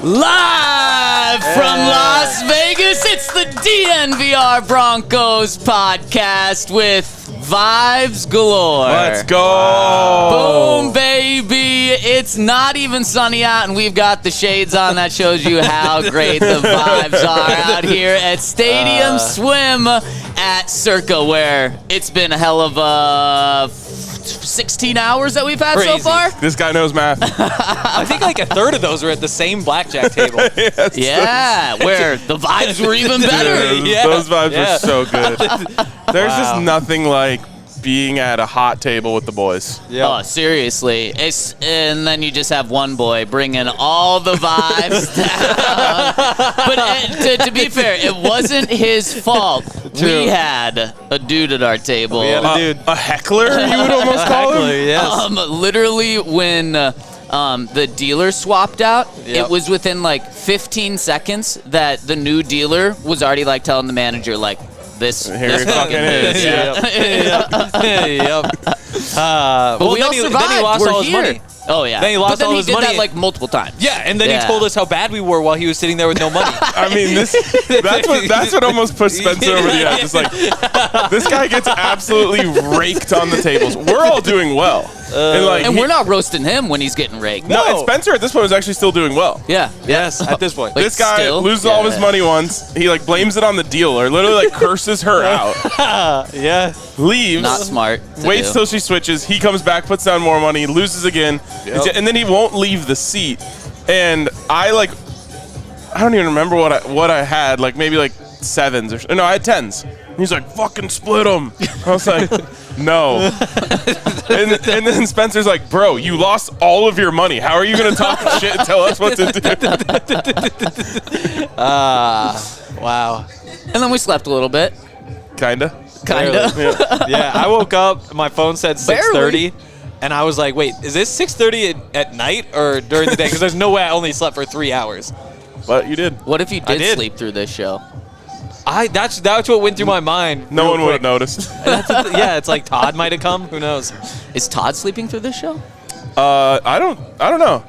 Live from Las Vegas, it's the DNVR Broncos podcast with vibes galore. Let's go. Boom, baby. It's not even sunny out, and we've got the shades on. That shows you how great the vibes are out here at Stadium Swim at Circa, where it's been a hell of a 16 hours that we've had so far. This guy knows math. I think like a third of those were at the same blackjack table. Yes, Yeah, where the vibes were even better. Yeah, those vibes were so good. There's just nothing like being at a hot table with the boys. Yeah. Oh, seriously. And then you just have one boy bringing all the vibes down. But to be fair, it wasn't his fault. True. We had a dude at our table. We had a dude. A heckler, you would almost call him? Yes. Literally, when the dealer swapped out, Yep. it was within like 15 seconds that the new dealer was already like telling the manager, like, this Here it fucking is. Yep. But we all survived. Then he lost We're all his here. money. Oh, yeah. Then he lost all his But then he did money. that like multiple times. Yeah, and then Yeah. he told us how bad we were while he was sitting there with no money. I mean, that's what almost pushed Spencer over the edge. It's like, this guy gets absolutely raked on the tables. We're all doing well. And we're not roasting him when he's getting raked. No, and Spencer at this point is actually still doing well. Yeah. Yes, at this point. Like, This guy still? loses all of his money once. He like blames it on the dealer. Literally like curses her out. Yeah. Leaves. Not smart. to Waits do. till she switches. He comes back, puts down more money, loses again, Yep. and then he won't leave the seat. And I don't even remember what I had. Like maybe like sevens or no, I had tens. And he's like, "Fucking split them." I was like, "No." and then Spencer's like, "Bro, you lost all of your money. How are you gonna talk shit and tell us what to do?" Wow. And then we slept a little bit. Kinda. Kinda. Yeah, I woke up, my phone said 6:30, and I was like, wait, is this 6:30 at night or during the day? Because there's no way I only slept for 3 hours. But you did. What if you did did. sleep through this show? That's what went through my mind. No real one would have quick. noticed. Yeah, it's like Todd might have come. Who knows? Is Todd sleeping through this show? I don't know.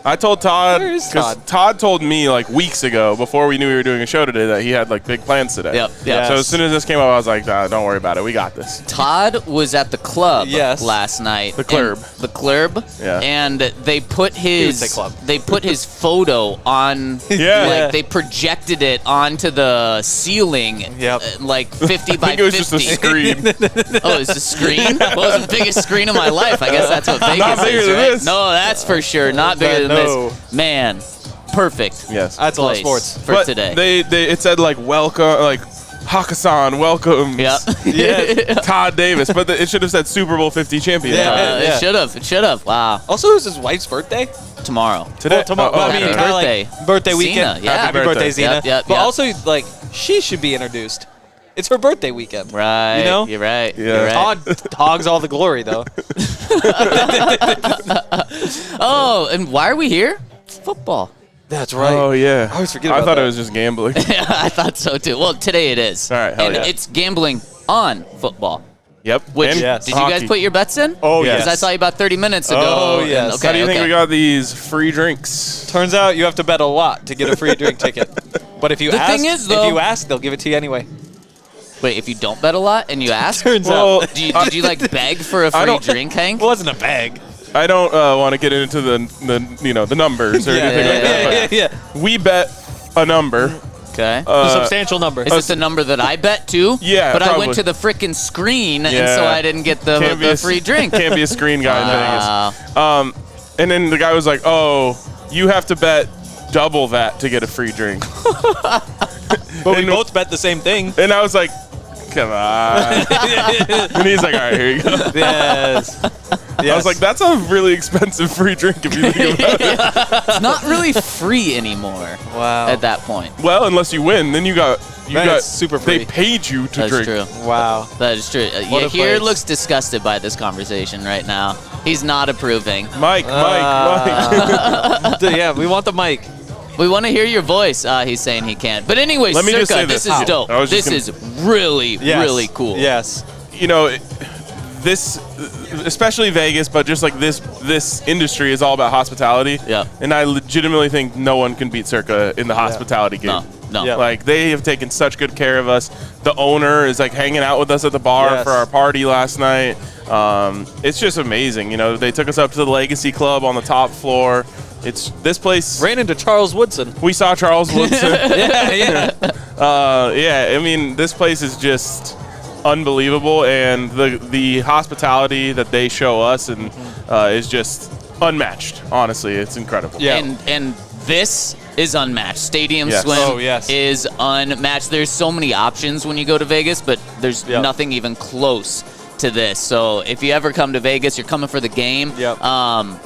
I told Todd, Where is because Todd? Todd told me like weeks ago, before we knew we were doing a show today, that he had like big plans today. Yep. Yeah. So as soon as this came up, I was like, nah, don't worry about it. We got this. Todd was at the club Yes. last night. The club. And- The club. Yeah. And they put would his say club. they put his photo on. Yeah. Like they projected it onto the ceiling. Yep. Like 50 I by think it was 50. just a screen. Oh, it's a screen? Well, it was the biggest screen of my life. I guess that's what Vegas Not bigger is, than right? this. No, that's for sure. Not bigger than No. this. Man, perfect. Yes. That's a lot of place sports. for But today. it said like welcome, like Hakkasan welcomes Yep. Yeah. Todd Davis, but it should have said Super Bowl 50 champion. Yeah. It should have. It should have. Wow. Also, it was his wife's birthday. Tomorrow. Today. Tomorrow. Oh, I happy mean, okay. kinda like birthday. birthday Zena, weekend. yeah. Happy Happy birthday, birthday. Zena. Yep, But yep. also, like, she should be introduced. It's her birthday weekend. Right. You know? You're right. Yeah. You're right. Todd hogs all the glory, though. Oh, and why are we here? Football. That's right. Oh yeah. I always forget I about thought that. it was just gambling. Yeah, I thought so too. Well, today it is. All right, hell and yeah. it's gambling on football. Yep. Which And Yes. did you guys hockey. put your bets in? Oh, Because yes. I saw you about 30 minutes ago. Oh, and- yes. Okay, How do you think okay. we got these free drinks? Turns out you have to bet a lot to get a free drink ticket. But if you The ask, thing is, though- if you ask, they'll give it to you anyway. Wait, if you don't bet a lot and you ask, Turns Well, out. did you like beg for a free don't- drink, Hank? It wasn't a bag. I don't want to get into the numbers or anything like that. yeah. But we bet a number. Okay. A substantial number. Is this the number that I bet too? Yeah, But I probably. went to the frickin' screen, and Yeah. so I didn't get the Can't be a free drink. Can't be a screen guy in Wow. Vegas. And then the guy was like, "Oh, you have to bet double that to get a free drink." But we and- both bet the same thing. And I was like, "Come on!" And he's like, "All right, here you go." Yes. I was like, that's a really expensive free drink if you think about it. It's not really free anymore. Wow. At that point. Well, unless you win, then you got super free. They paid you to That's drink. true. Wow. That is true. What a Here place. looks disgusted by this conversation right now. He's not approving. Mike. Yeah, we want the mic. We want to hear your voice. He's saying he can't. But anyways, Let me just Circa, say this this. is dope. I was This just is really, Yes. really cool. Yes. You know, this, especially Vegas, but just like this industry is all about hospitality. Yeah. And I legitimately think no one can beat Circa in the hospitality game. No. Yeah. Like, they have taken such good care of us. The owner is like hanging out with us at the bar Yes. for our party last night. It's just amazing. You know, they took us up to the Legacy Club on the top floor. This place. Ran into Charles Woodson. We saw Charles Woodson. Yeah. I mean, this place is just unbelievable, and the hospitality that they show us and is just unmatched. Honestly, it's incredible. Yeah. And this is unmatched. Stadium Yes. Swim Oh, yes. is unmatched. There's so many options when you go to Vegas, but there's Yep. nothing even close to this. So if you ever come to Vegas, you're coming for the game. Yep.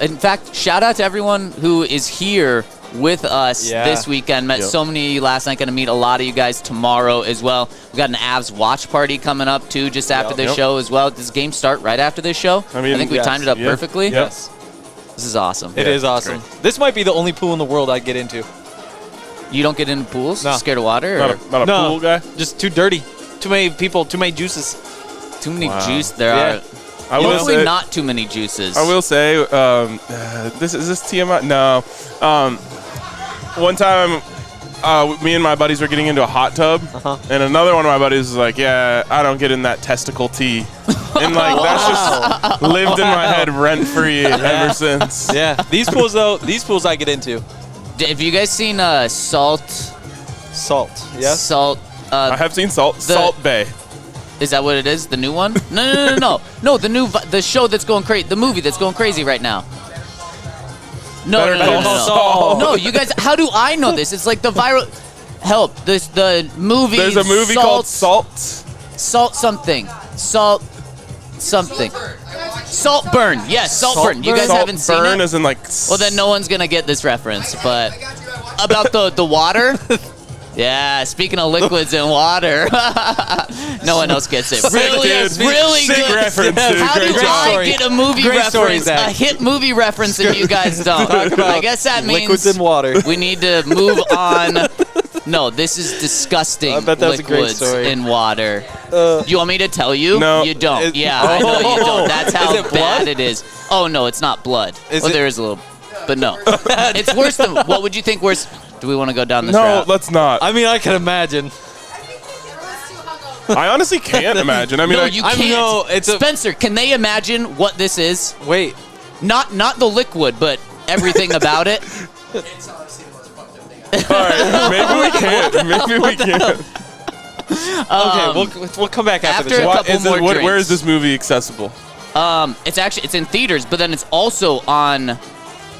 In fact, shout out to everyone who is here with us Yeah. this weekend. Met Yep. so many of you last night. Going to meet a lot of you guys tomorrow as well. We got an Avs watch party coming up too, just after this Yep. show as well. Does the game start right after this show? I mean, think we yes. timed it up Yeah. perfectly. Yep. Yes. This is awesome. It Yeah, is it's awesome. great. This might be the only pool in the world I get into. You don't get into pools? No. Scared of water? Or Not a No. pool guy. Just too dirty. Too many people, too many juices. too many Wow. juice? There Yeah. are. I will Hopefully say, not too many juices. I will say, is this TMI? No. One time, me and my buddies were getting into a hot tub, and another one of my buddies was like, "Yeah, I don't get in that testicle tea," and like that's just lived in my head rent free ever since. Yeah. These pools, though, I get into. Have you guys seen Salt? Salt. Yes. Salt. I have seen Salt Bay. Is that what it is? The new one? No. No, the show that's going crazy. The movie that's going crazy right now. No. Better Call Saul. No, you guys. How do I know this? It's like the viral. Help! The movie. There's a movie called Salt. Salt something. Salt something. Saltburn. Yes, Saltburn. You guys haven't seen Burn it? as in like. Well, then no one's gonna get this reference. But about the water. Yeah, speaking of liquids and water, no one else gets it. Really, dude. really Sick good. reference, dude. How Great do job. I get a movie Great story, reference, Zach. a hit movie reference, and you guys don't? Talk about I guess that means liquids and water. we need to move on. No, this is disgusting. I bet that's a great liquids story. in water. Uh, You want me to tell you? No. You don't. Is- Yeah, I know you don't. That's how Is it blood? bad it is. Oh, no, it's not blood. Is Well, it- there is a little, but no. It's worse than, what would you think worse? Do we want to go down this No, route? let's not. I mean, I can imagine. I honestly can't imagine. I mean, No, like, you I can't. know, it's a- Spencer, can they imagine what this is? Wait. Not the liquid, but everything about it. all right, maybe we can't. Maybe we can't. Okay, we'll come back after the after show. a couple more Where drinks. is this movie accessible? It's in theaters, but then it's also on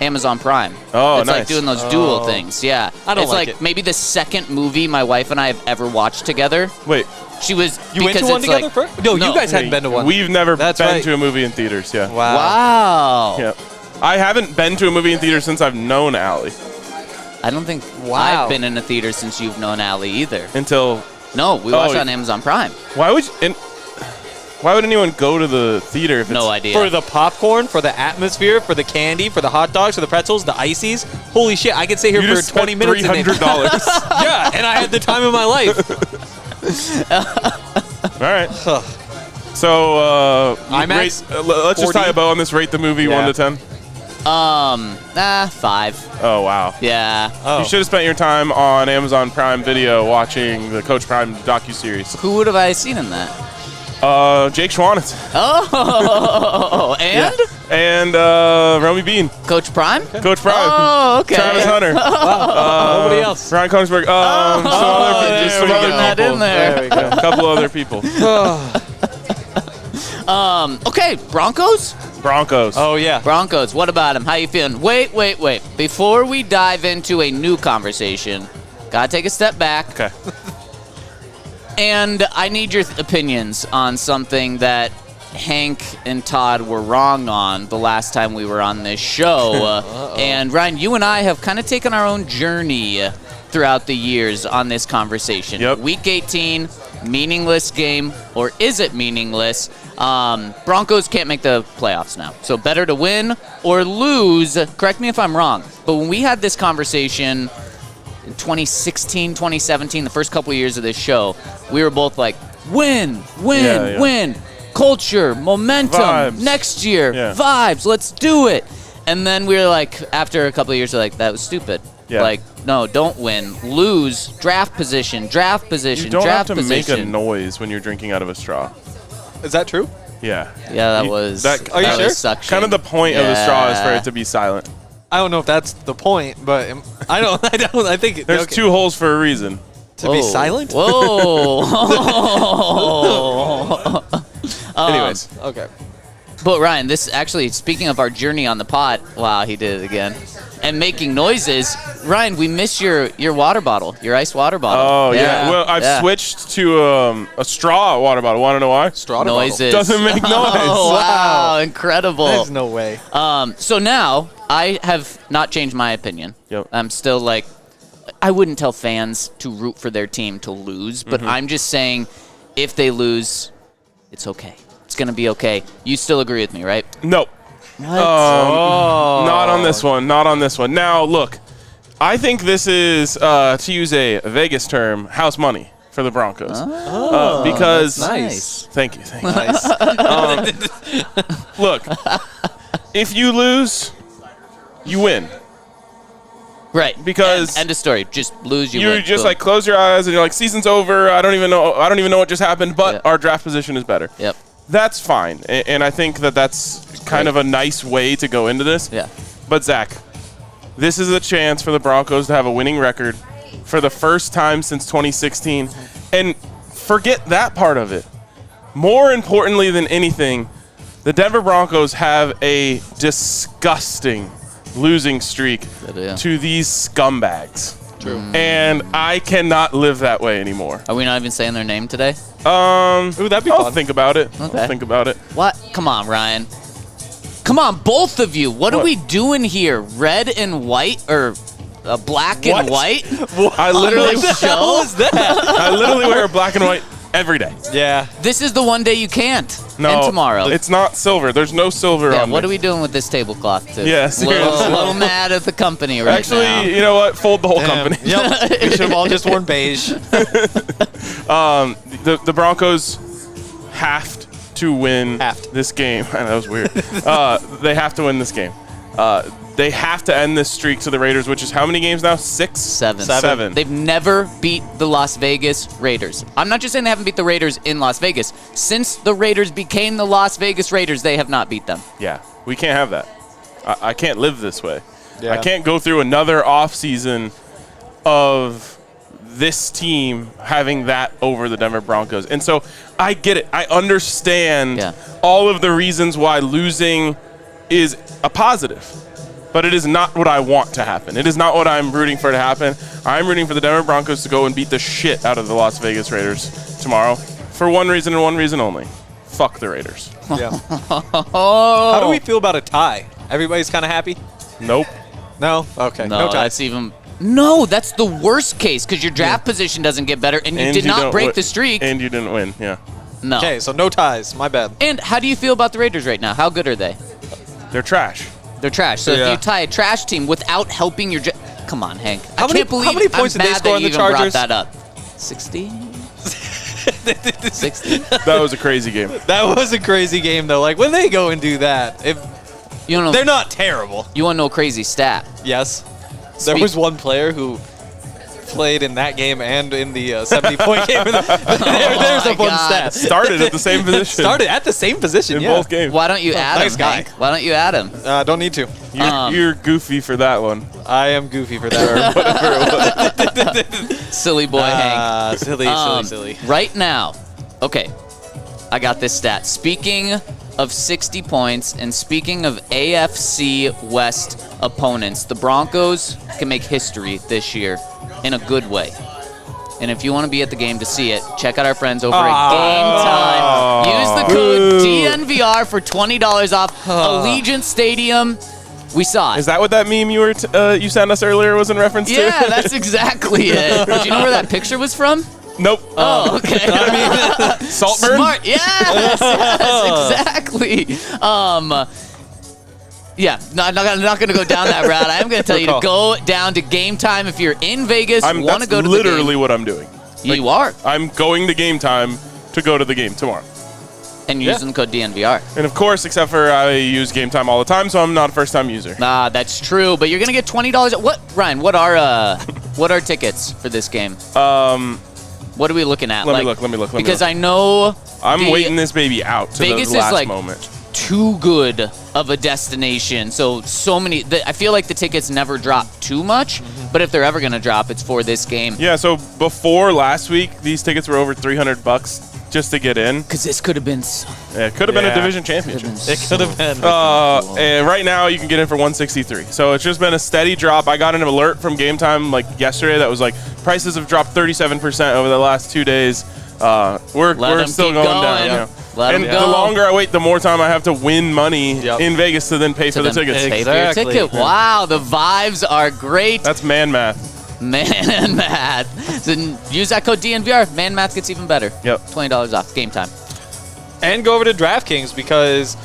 Amazon Prime. Oh, it's like nice. doing those dual things. Yeah, I don't it's like like it. maybe the second movie my wife and I have ever watched together. Wait, She was You went to because one it's together like, first? No, you guys hadn't been to one. We've never That's been right. to a movie in theaters. Yeah. Wow. Yeah. I haven't been to a movie in theaters since I've known Allie. I don't think Wow. I've been in a theater since you've known Allie either. Until No, we watched Oh, it on Amazon Prime. why would anyone go to the theater if it's No idea. For the popcorn, for the atmosphere, for the candy, for the hot dogs, for the pretzels, the ices. Holy shit, I could stay here You for just 20 spent minutes. and $300. yeah, and I had the time of my life. All right. So IMAX? let's just 40? tie a bow on this. Rate the movie Yeah. 1 to 10. 5. Oh wow. Yeah. Oh. You should have spent your time on Amazon Prime Video watching the Coach Prime docuseries. Who would have I seen in that? Jake Schwanitz Oh, and and Romy Bean, Coach Prime. Coach Prime, Oh, okay. Travis Hunter, Nobody else. Brian Koenigsberg, some other, just some we're other getting that people. in there. we go. A couple other people. Okay, Broncos. Broncos. Oh, yeah. Broncos. What about them? How you feeling? Wait. Before we dive into a new conversation, gotta take a step back. Okay. And I need your opinions on something that Hank and Todd were wrong on the last time we were on this show. And Ryan, you and I have kind of taken our own journey throughout the years on this conversation. Yep. Week 18, meaningless game, or is it meaningless? Broncos can't make the playoffs now. So better to win or lose. Correct me if I'm wrong, but when we had this conversation in 2016, 2017, the first couple of years of this show, we were both like, win, win. Culture, momentum, Vibes. next year, vibes, let's do it. And then we were like, after a couple of years, we're like, that was stupid. Yeah. Like, no, don't win. Lose, draft position, You don't have to position. make a noise when you're drinking out of a straw. Is that true? Yeah. Yeah, that was. Are you that sure? was suction. Kind of the point of the straw is for Yeah. it to be silent. I don't know if that's the point, but I think There's two holes for a reason. to be silent. Whoa. Anyways. Okay. But Ryan, this actually, speaking of our journey on the pod, wow, he did it again. And making noises, Ryan, we miss your water bottle, your iced water bottle. Oh, yeah. Well, I've swwitched to a straw water bottle. Want to know why? Straw noises. Doesn't make noise. Oh, wow, incredible. There's no way. So now I have not changed my opinion. Yep. I'm still like, I wouldn't tell fans to root for their team to lose, but I'm just saying if they lose, it's okay. It's going to be okay. You still agree with me, right? Nope. What? Not on this one. Not on this one. Now, look, I think this is, to use a Vegas term, house money for the Broncos. Because Nice. Thank you. Look, if you lose, you win. Right. Because end of story. Just lose, you You win. just Boom. like close your eyes and you're like, season's over. I don't even know what just happened, but Yep. our draft position is better. Yep. That's fine, and I think that's kind of a nice way to go into this. Yeah. But Zach, this is a chance for the Broncos to have a winning record for the first time since 2016, and forget that part of it. More importantly than anything, the Denver Broncos have a disgusting losing streak do. to these scumbags. True. And I cannot live that way anymore. Are we not even saying their name today? Ooh, that'd be I'll fun. think about it. Okay. I'll think about it. What? Come on, Ryan. Come on, both of you. What are What? we doing here? Red and white or black and white? I literally, What the hell was that? I literally wear black and white every day. Yeah. This is the one day you can't. No, And tomorrow. it's not silver. There's no silver Yeah, on what me. are we doing with this tablecloth, too? Yeah, seriously. little mad at the company right Actually, now. you know what? Fold the whole company. Yep. We should have all just worn beige. The Broncos have to win Have. this game. That was weird. They have to win this game. They have to end this streak to the Raiders, which is how many games now? Six? Seven. They've never beat the Las Vegas Raiders. I'm not just saying they haven't beat the Raiders in Las Vegas. Since the Raiders became the Las Vegas Raiders, they have not beat them. Yeah, we can't have that. I can't live this way. Yeah. I can't go through another offseason of this team having that over the Denver Broncos. And so I get it. I understand all of the reasons why losing is a positive. But it is not what I want to happen. It is not what I'm rooting for to happen. I'm rooting for the Denver Broncos to go and beat the shit out of the Las Vegas Raiders tomorrow for one reason and one reason only. Fuck the Raiders. Yeah. Oh. How do we feel about a tie? Everybody's kind of happy? Nope. No? Okay. No, No ties. that's even... No, that's the worst case because your draft position doesn't get better and you did not don't break wi- the streak. And you didn't win, yeah. No. Okay, so no ties. My bad. And how do you feel about the Raiders right now? How good are they? They're trash. They're trash. So if Yeah. you tie a trash team without helping your... Come on, Hank. I How many- can't believe how many points I'm did they mad score that on you the even Chargers? brought that up. 60? 60? That was a crazy game. That was a crazy game, though. Like, when they go and do that, You don't know... they're not terrible. You want to know a crazy stat? Yes. There was one player who played in that game and in the 70-point game. There's my a fun God. stat. Started at the same position. Started at the same position, in yeah. both games. Why don't you add nice him, guy. Hank? Why don't you add him? Don't need to. You're goofy for that one. I am goofy for that. Silly boy Hank. Silly. Right now, okay, I got this stat. Speaking of 60 points and speaking of AFC West opponents, the Broncos can make history this year in a good way. And if you want to be at the game to see it, check out our friends over at Game Time. Use the code DNVR for $20 off Allegiant Stadium. We saw it. Is that what that meme you sent us earlier was in reference to? Yeah, that's exactly it. Do you know where that picture was from? Nope. Oh, okay. Saltburn? Smart. Yes, exactly. Yeah, I'm not going to go down that route. I am going to tell you to go down to Game Time if you're in Vegas. Want to go to the game. That's literally what I'm doing. You are. I'm going to Game Time to go to the game tomorrow. And using the code DNVR. And of course, except for I use Game Time all the time, so I'm not a first-time user. Nah, that's true. But you're going to get $20. What, Ryan, what are tickets for this game? What are we looking at? Let me look. Because I know I'm waiting this baby out to Vegas the last is like moment. Too good of a destination. So many. I feel like the tickets never drop too much, but if they're ever going to drop, it's for this game. Yeah. So before last week, these tickets were over $300 just to get in. Because this could have been. It could have been a division championship. It could have been. And right now, you can get in for $163. So it's just been a steady drop. I got an alert from Game Time like yesterday that was like prices have dropped 37% over the last 2 days. We're still going down. You know? And the longer I wait, the more time I have to win money in Vegas to then pay for the tickets. Pay for your ticket. Wow, the vibes are great. That's man math. Man math. So use that code DNVR. Man math gets even better. Yep. $20 off. Game Time. And go over to DraftKings because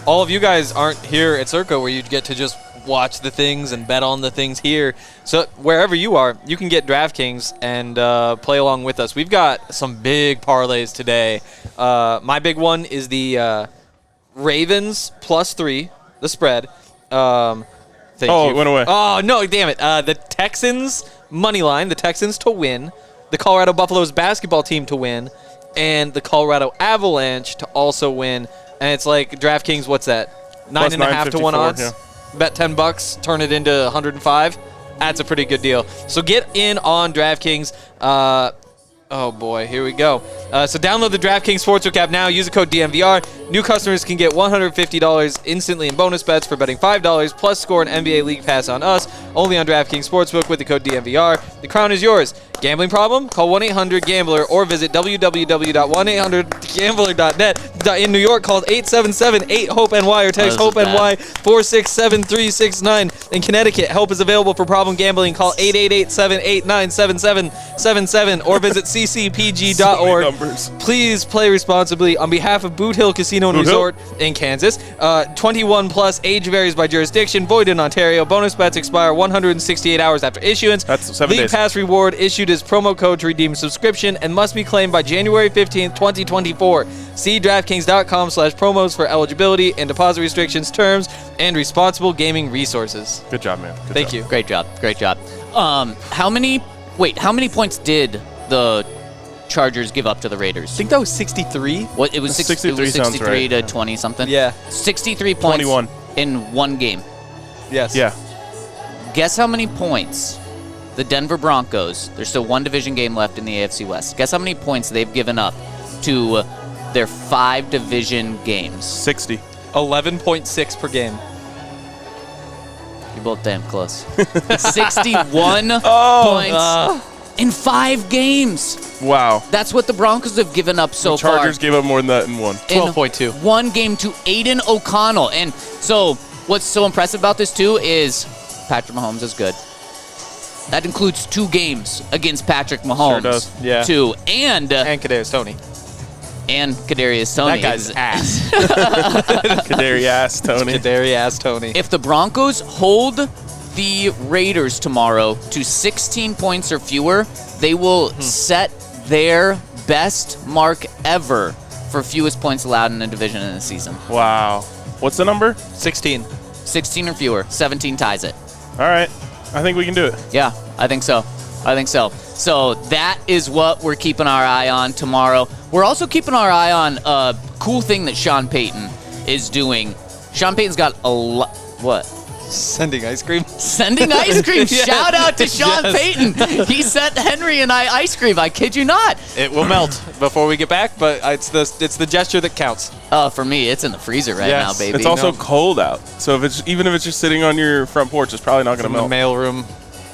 all of you guys aren't here at Circa where you get to just watch the things and bet on the things here. So wherever you are, you can get DraftKings and play along with us. We've got some big parlays today. My big one is the Ravens +3, the spread. It went away. Oh, no, damn it. The Texans money line, the Texans to win, the Colorado Buffaloes basketball team to win, and the Colorado Avalanche to also win. And it's like DraftKings, what's that? 9.5 to 1 odds? Yeah. Bet $10, turn it into 105. That's a pretty good deal. So get in on DraftKings. Oh, boy, here we go. So download the DraftKings Sportsbook app now. Use the code DNVR. New customers can get $150 instantly in bonus bets for betting $5, plus score an NBA League Pass on us, only on DraftKings Sportsbook with the code DNVR. The crown is yours. Gambling problem? Call 1-800-GAMBLER or visit www.1800gambler.net. In New York, call 877-8-HOPE-NY or text HOPE-NY 467-3669. In Connecticut, help is available for problem gambling. Call 888-789-7777 or visit ccpg.org. Please play responsibly. On behalf of Boot Hill Casino and Resort in Kansas, 21 plus, age varies by jurisdiction, void in Ontario. Bonus bets expire 168 hours after issuance. That's 7 League days. Pass reward issued as promo code to redeem subscription and must be claimed by January 15th, 2024. See DraftKings.com/promos for eligibility and deposit restrictions, terms, and responsible gaming resources. Good job, man. Thank you. Great job. How many points did the Chargers give up to the Raiders? I think that was 63. What it was 63 sounds right. to 20 something. Yeah. 63 points 21 in one game. Yes. Yeah. Guess how many points the Denver Broncos, there's still one division game left in the AFC West. Guess how many points they've given up to their 5 division games? 60. 11.6 per game. You're both damn close. 61 points in 5 games. Wow. That's what the Broncos have given up so far. Chargers gave up more than that in one. 12.2. One game to Aiden O'Connell. And so what's so impressive about this, too, is Patrick Mahomes is good. That includes 2 games against Patrick Mahomes. Sure does. Yeah. Two. And Kadarius Toney. Kadarius Toney. That guy's ass. Kadarius Toney. Kadarius Toney. If the Broncos hold the Raiders tomorrow to 16 points or fewer, they will set their best mark ever for fewest points allowed in a division in a season. Wow. What's the number? 16. 16 or fewer. 17 ties it. All right. I think we can do it. Yeah, I think so. So that is what we're keeping our eye on tomorrow. We're also keeping our eye on a cool thing that Sean Payton is doing. Sean Payton's got a lot. What? Sending ice cream. Sending ice cream. Yes. Shout out to Sean Yes. Payton. He sent Henry and I ice cream. I kid you not. It will melt before we get back, but it's the gesture that counts. For me, it's in the freezer right Yes. now, baby. It's also cold out. So even if it's just sitting on your front porch, it's probably not going to In the melt. mail room.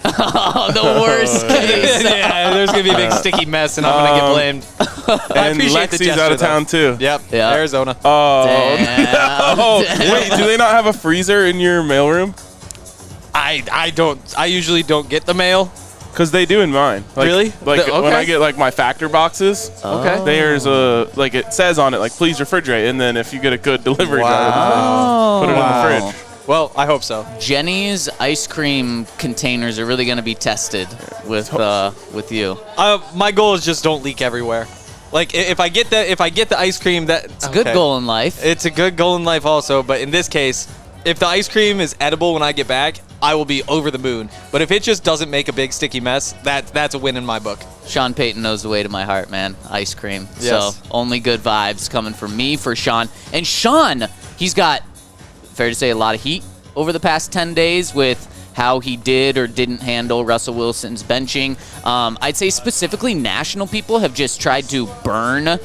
Oh, the worst case. Yeah, there's going to be a big sticky mess, and I'm going to get blamed. I And appreciate the Lexi's gesture, out of though. town, too. Yep, Yeah. Arizona. Oh, Damn. no. Wait, do they not have a freezer in your mailroom? I usually don't get the mail. Because they do in mine. Like, Really? Like when Okay. I get like my factor boxes, Okay. there's a like it says on it like please refrigerate, and then if you get a good delivery driver, Oh. put it in the fridge. Well, I hope so. Jenny's ice cream containers are really going to be tested with you. My goal is just don't leak everywhere. Like if I get the ice cream, It's a good goal in life. It's a good goal in life also, but in this case, if the ice cream is edible when I get back, I will be over the moon. But if it just doesn't make a big sticky mess, that's a win in my book. Sean Payton knows the way to my heart, man. Ice cream. Yes. So only good vibes coming from me for Sean. And Sean, he's got, fair to say, a lot of heat over the past 10 days with how he did or didn't handle Russell Wilson's benching. I'd say specifically national people have just tried to burn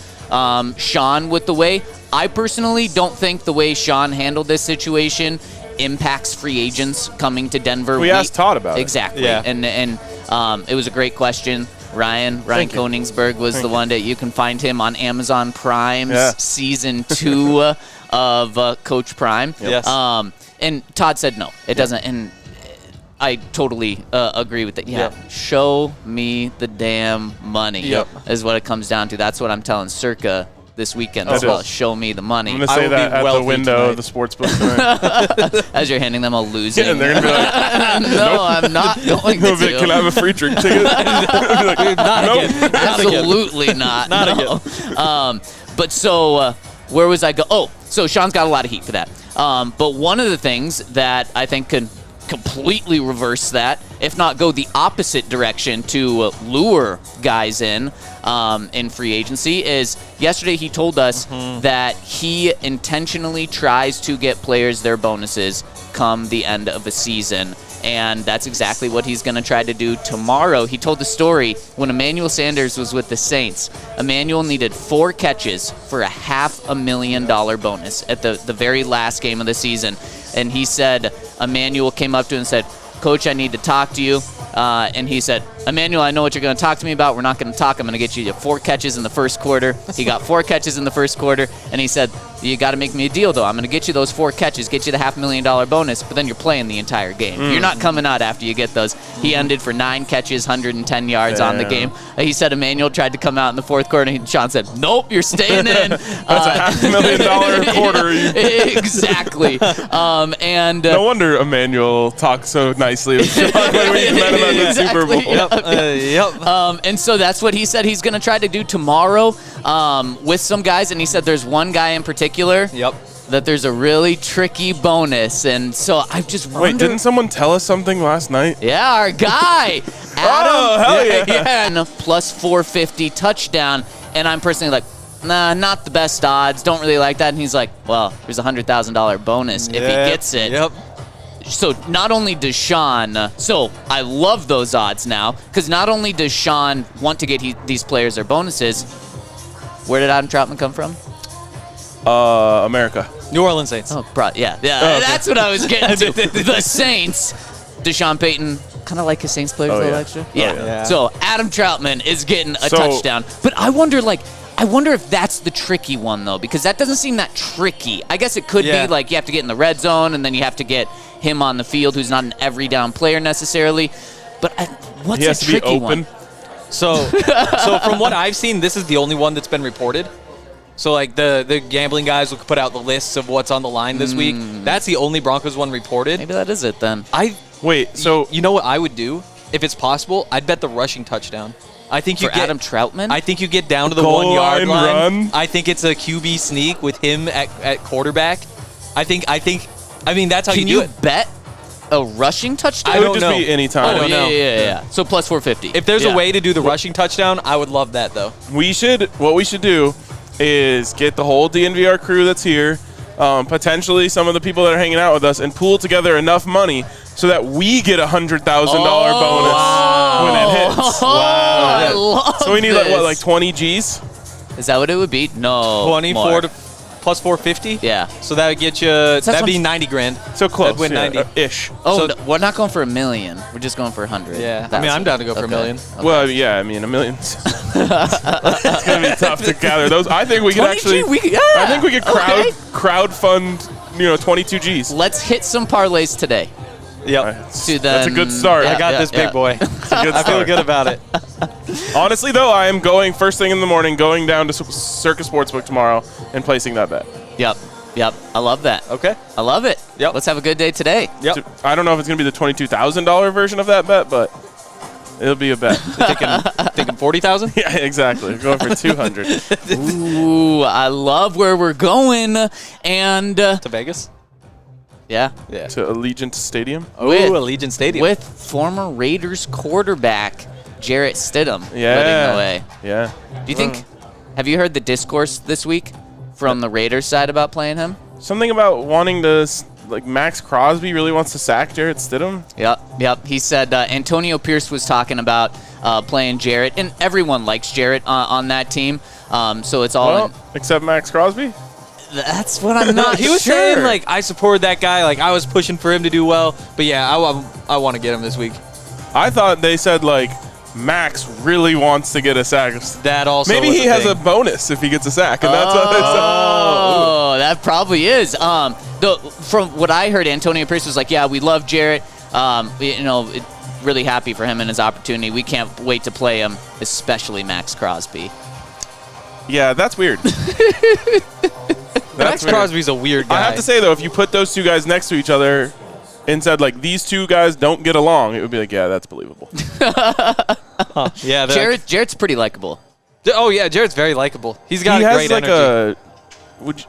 Sean with the way. I personally don't think the way Sean handled this situation impacts free agents coming to Denver. We asked Todd about it. Exactly. Yeah. And it was a great question. Ryan Koenigsberg was the one that you can find him on Amazon Prime's season 2 of Coach Prime. Yes. And Todd said no, it doesn't. And I totally agree with that. Yeah, Yep. Show me the damn money. Yep. Is what it comes down to. That's what I'm telling Circa this weekend That as well. is. Show me the money. I'm gonna I say will that be at the wealthy window tonight. of the sports book tonight. As you're handing them a losing. And they're gonna be like, no, I'm not going to. "Vic, can I have a free drink ticket?" I'll be like, nope. Absolutely not. Not no. But so where was I go? Oh, so Sean's got a lot of heat for that. But one of the things that I think can completely reverse that, if not go the opposite direction to lure guys in free agency, is yesterday he told us that he intentionally tries to get players their bonuses come the end of a season. And that's exactly what he's going to try to do tomorrow. He told the story when Emmanuel Sanders was with the Saints. Emmanuel needed 4 catches for a $500,000 bonus at the very last game of the season. And he said, Emmanuel came up to him and said, "Coach, I need to talk to you." And he said, "Emmanuel, I know what you're going to talk to me about. We're not going to talk. I'm going to get you 4 catches in the first quarter." He got 4 catches in the first quarter, and he said, "You got to make me a deal, though. I'm going to get you those 4 catches, get you the $500,000 bonus, but then you're playing the entire game. You're not coming out after you get those." He ended for 9 catches, 110 yards on the game. He said Emmanuel tried to come out in the fourth quarter, and Sean said, "Nope, you're staying in." That's a $500,000 quarter. Exactly. No wonder Emmanuel talked so nicely with Sean when we met him at the Super Bowl. Yep. And so that's what he said he's going to try to do tomorrow with some guys. And he said there's one guy in particular that there's a really tricky bonus. And so I just wonder. Wait, didn't someone tell us something last night? Yeah, our guy. Adam. Oh, hell yeah. And a plus 450 touchdown. And I'm personally like, nah, not the best odds. Don't really like that. And he's like, well, there's a $100,000 bonus if he gets it. Yep. So not only does Sean, so I love those odds now, because not only does Sean want to get these players their bonuses, where did Adam Troutman come from? America. New Orleans Saints. Oh, yeah. okay. That's what I was getting to. The Saints. Does Sean Payton kind of like his Saints players a little extra? yeah. So Adam Troutman is getting a touchdown. But I wonder if that's the tricky one, though, because that doesn't seem that tricky. I guess it could be like you have to get in the red zone, and then you have to get him on the field, who's not an every down player necessarily. But what's He has a to be tricky open. one? So from what I've seen, this is the only one that's been reported. So like the gambling guys will put out the lists of what's on the line this week. That's the only Broncos one reported. Maybe that is it then. Wait, so You know what I would do if it's possible? I'd bet the rushing touchdown. I think you For get Adam Troutman? I think you get down to the Goal 1 yard line line. run? I think it's a QB sneak with him at quarterback. I mean that's how Can you do you it. bet a rushing touchdown? it I would don't just know. be any time. Oh, don't know. yeah. So plus 450. If there's Yeah. a way to do the rushing touchdown, I would love that though. What we should do is get the whole DNVR crew that's here, potentially some of the people that are hanging out with us, and pool together enough money so that we get a $100,000 bonus when it hits. I love So we need this. like 20 G's? Is that what it would be? No. 24 more. to plus 450. Yeah. So that would get you. That'd be 90 grand. So close. That'd win 90 ish. Oh, So- no, we're not going for $1 million. We're just going for 100. Yeah. I mean, I'm down to go for $1 million. Okay. Well, yeah, I mean, $1 million. It's gonna be tough to gather those. I think we could 20 actually. G, yeah. I think we could Okay. crowd fund. 22 Gs. Let's hit some parlays today. Yep. That's a good start. Yeah, I got this, big boy. It's a good I feel start. good about it. Honestly, though, I am going first thing in the morning, going down to Circus Sportsbook tomorrow and placing that bet. Yep. I love that. Okay. I love it. Yep. Let's have a good day today. Yep. I don't know if it's going to be the $22,000 version of that bet, but it'll be a bet. Thinking 40,000. Yeah, exactly. We're going for 200. Ooh, I love where we're going. And To Vegas. yeah, Yeah. To Allegiant Stadium. Ooh, With- Allegiant Stadium. with former Raiders quarterback Jarrett Stidham Yeah. leading the way. Yeah. Do you think? Have you heard the discourse this week from the Raiders side about playing him? Something about wanting to, Max Crosby really wants to sack Jarrett Stidham. Yep. He said Antonio Pierce was talking about playing Jarrett, and everyone likes Jarrett on that team. So it's all. Well, except Max Crosby. That's what I'm not. He was sure. saying, like, I support that guy. Like, I was pushing for him to do well. But, yeah, I want to get him this week. I thought they said, Max really wants to get a sack. That also Maybe was he has thing. a bonus if he gets a sack, and that's what they said. Oh, that probably is. From what I heard, Antonio Pierce was like, "Yeah, we love Jarrett. Really happy for him and his opportunity. We can't wait to play him, especially Max Crosby." Yeah, that's weird. Max Crosby's a weird guy. I have to say, though, if you put those two guys next to each other and said, these two guys don't get along, it would be yeah, that's believable. Yeah. Jarrett's pretty likable. Oh, yeah. Jarrett's very likable. He's got He a has, great energy.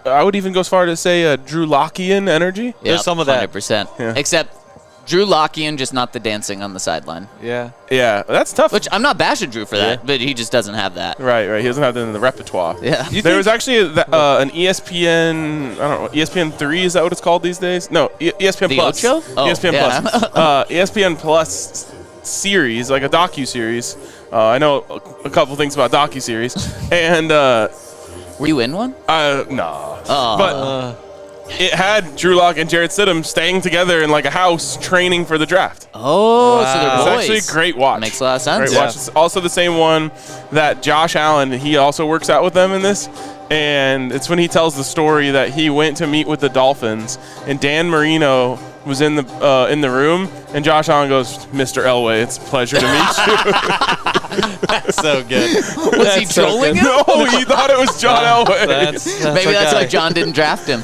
I would even go as far to say Drew Lockian energy. There's some of that. 100%. Yeah. Except Drew Lockian, just not the dancing on the sideline. Yeah. Yeah, that's tough. Which I'm not bashing Drew for that, Yeah. but he just doesn't have that. Right. He doesn't have that in the repertoire. Yeah. There was actually an ESPN, I don't know, ESPN 3, is that what it's called these days? No, ESPN The Plus. Ocho? Oh, ESPN yeah. Plus. ESPN Plus series, like a docu-series. I know a couple things about docu-series. And, Were you in one? no. Oh. But it had Drew Lock and Jarrett Stidham staying together in a house training for the draft. Oh, so they're It's boys. actually a great watch. Makes a lot of sense. Great watch. It's also the same one that Josh Allen, he also works out with them in this. And it's when he tells the story that he went to meet with the Dolphins, and Dan Marino was in the room, and Josh Allen goes, "Mr. Elway, it's a pleasure to meet you." That's so good. Was he trolling him? No, he thought it was John Elway. Maybe that's why John didn't draft him.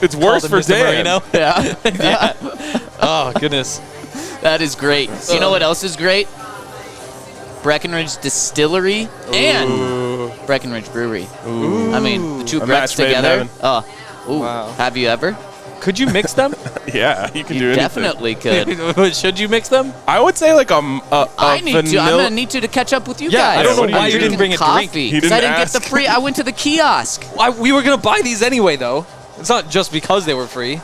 It's worse for Dan. Marino. Yeah. Oh, goodness. That is great. You know what else is great? Breckenridge Distillery and Breckenridge Brewery. I mean, the two A Brecks match made in together. heaven. Oh, ooh. Wow. Have you ever? Could you mix them? Yeah, you can do You anything. definitely could. Should you mix them? I would say I need to. I'm vanilla- gonna need to catch up with you Yeah, guys. I don't know why I'm you didn't drinking bring a drink. coffee He because I didn't didn't get the ask. free. I went to the kiosk. We were going to buy these anyway, though. It's not just because they were free.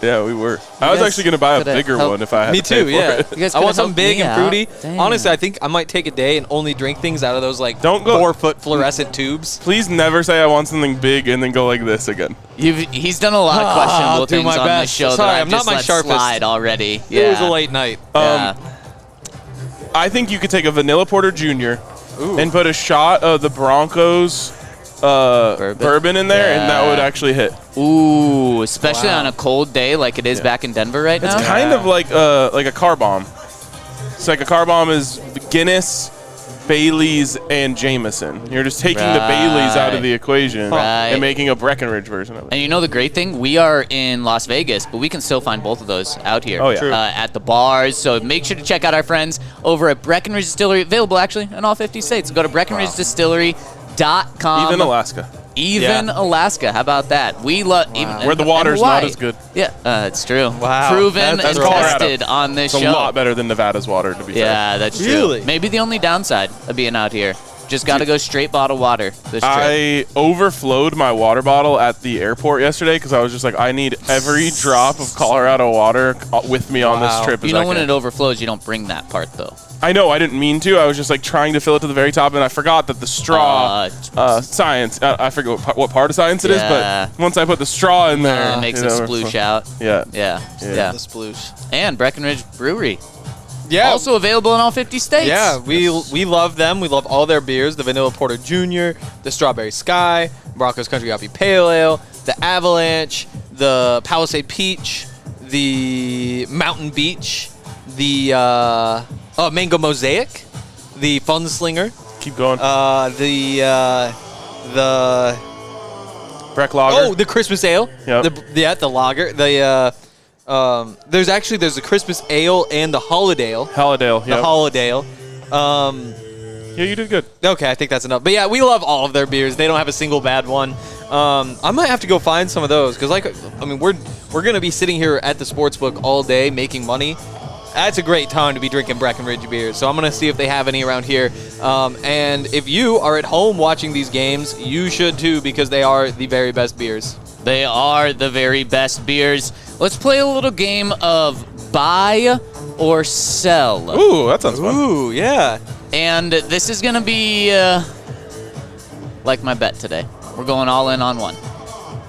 Yeah, we were. I was guys actually going to buy a coulda bigger helped- one if I had Me to pay too, for yeah. it. You guys I coulda want something helped big me and out. fruity. Damn. Honestly, I think I might take a day and only drink things out of those Don't go- 4-foot fluorescent tubes. Please never say I want something big and then go like this again. He's done a lot of questionable I'll do things my on this best. show Sorry, that I've I'm not just my let sharpest. slide already. Yeah. It was a late night. Yeah. I think you could take a Vanilla Porter Jr. and put a shot of the Broncos bourbon in there, and that would actually hit. Ooh, especially Wow. on a cold day like it is back in Denver right now. It's kind of like a car bomb. It's like a car bomb is Guinness, Bailey's, and Jameson. You're just taking the Bailey's out of the equation Right. and making a Breckenridge version of it. And you know the great thing? We are in Las Vegas, but we can still find both of those out here. Oh, yeah. True. At the bars. So make sure to check out our friends over at Breckenridge Distillery. Available, actually, in all 50 states. Go to BreckenridgeDistillery.com. Even Alaska. Even Alaska. How about that? We love Where the water's not as good. Yeah, it's true. Wow. Proven That's and Colorado. tested on this It's show. a lot better than Nevada's water, to be fair. Yeah, that's true. Really? Maybe the only downside of being out here. Just got to go straight bottled water this trip. I overflowed my water bottle at the airport yesterday because I was just like, I need every drop of Colorado water with me on this trip. You know when it overflows, you don't bring that part, though. I know, I didn't mean to. I was just like trying to fill it to the very top, and I forgot that the straw science. I forget what part of science it is, but once I put the straw in there, it makes it sploosh out. Yeah. The sploosh. And Breckenridge Brewery. Yeah. Also available in all 50 states. Yeah, we love them. We love all their beers. The Vanilla Porter Jr., the Strawberry Sky, Broncos Country Hoppy Pale Ale, the Avalanche, the Palisade Peach, the Mountain Beach, the Mango Mosaic, the Fun Slinger. Keep going. The Breck Lager. Oh, the Christmas Ale. Yep. The lager. There's a Christmas Ale and the Holidale. Holidale. The Yep. Holidale. Yeah, you did good. Okay, I think that's enough. But yeah, we love all of their beers. They don't have a single bad one. I might have to go find some of those because, we're gonna be sitting here at the sportsbook all day making money. That's a great time to be drinking Breckenridge beers. So I'm gonna see if they have any around here. And if you are at home watching these games, you should too because they are the very best beers. They are the very best beers. Let's play a little game of buy or sell. Ooh, that sounds fun. Ooh, yeah. And this is going to be like my bet today. We're going all in on one.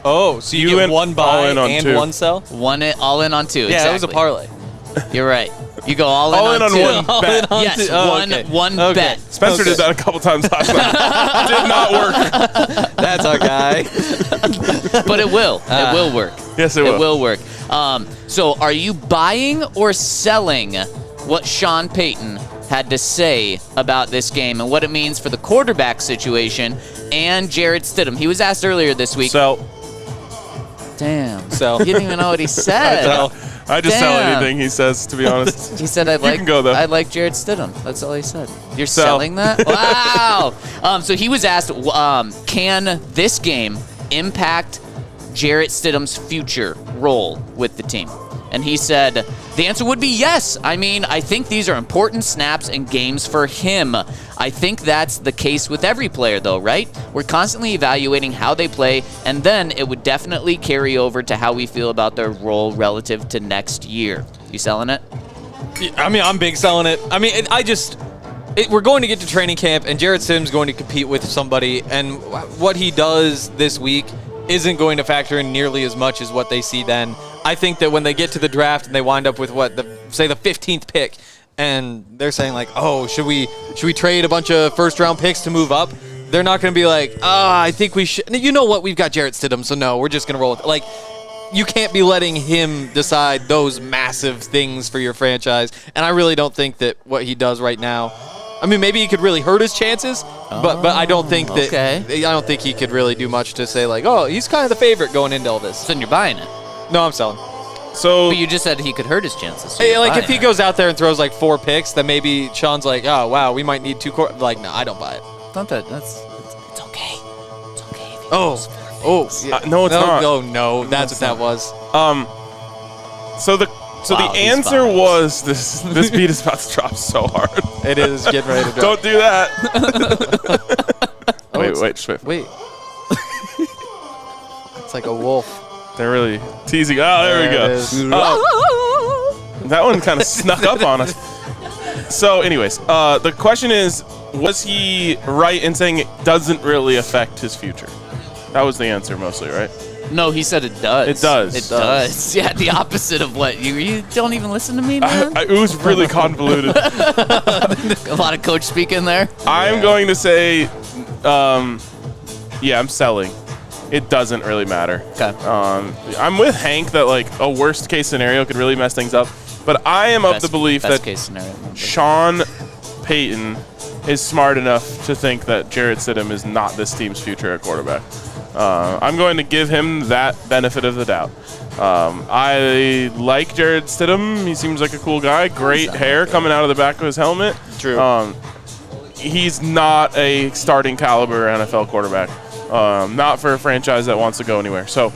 Oh, so you get went one all buy in on and two. one sell? All in on two. Yeah, exactly. it was a parlay. You're right. You go all in All on in on two. one All bet. in on Yes, two. Oh, okay. one Okay. bet. Spencer did that a couple times last night. Did not work. That's our guy. But it will. It will work. Yes, it It will. will work. So are you buying or selling what Sean Payton had to say about this game and what it means for the quarterback situation and Jarrett Stidham? He was asked earlier this week. So, Damn. Sell. You didn't even know what he said. Sell. I just sell Damn. anything he says, to be honest. He said, can go, though. I like Jarrett Stidham. That's all he said. You're Sell. selling that? Wow. So he was asked, can this game impact Jarrett Stidham's future role with the team? And he said, the answer would be yes. I mean, I think these are important snaps and games for him. I think that's the case with every player, though, right? We're constantly evaluating how they play, and then it would definitely carry over to how we feel about their role relative to next year. You selling it? I mean, I'm big selling it. I mean, we're going to get to training camp, and Jarrett Stidham's going to compete with somebody, and what he does this week isn't going to factor in nearly as much as what they see then. I think that when they get to the draft and they wind up with the 15th pick, and they're saying like, oh, should we trade a bunch of first-round picks to move up? They're not going to be like, I think we should. You know what? We've got Jarrett Stidham, so no, we're just going to roll with it. Like, you can't be letting him decide those massive things for your franchise. And I really don't think that what he does right now, I mean, maybe he could really hurt his chances, but I don't think that. Okay. I don't think he could really do much to say like, oh, he's kind of the favorite going into all this. So then you're buying it. No, I'm selling. So, But you just said he could hurt his chances. So Hey, you're like if buying he it. goes out there and throws like 4 picks, then maybe Sean's like, oh wow, we might need 2 Like, no, I don't buy it. Don't that. It's okay. It's okay. If he Oh, throws 4 picks. yeah. no, it's not. Oh no, that's what that was. So the Wow, he's answer biased. was this beat is about to drop so hard. It is getting ready to drop. Don't do that. Wait, just wait. Wait. It's like a wolf. They're really teasing. Oh, there we There go. it is. That one kind of snuck up on us. So, anyways, the question is, was he right in saying it doesn't really affect his future? That was the answer mostly, right? No, he said it does. It does. It does. Yeah, the opposite of what you don't even listen to me, man. It was really convoluted. A lot of coach speak in there. I'm going to say, yeah, I'm selling. It doesn't really matter. Okay. I'm with Hank that like a worst case scenario could really mess things up, but I am of the belief best that case scenario. Sean Payton is smart enough to think that Jarrett Stidham is not this team's future at quarterback. I'm going to give him that benefit of the doubt. I like Jarrett Stidham. He seems like a cool guy. Great hair coming out of the back of his helmet. True. He's not a starting caliber NFL quarterback. Not for a franchise that wants to go anywhere. So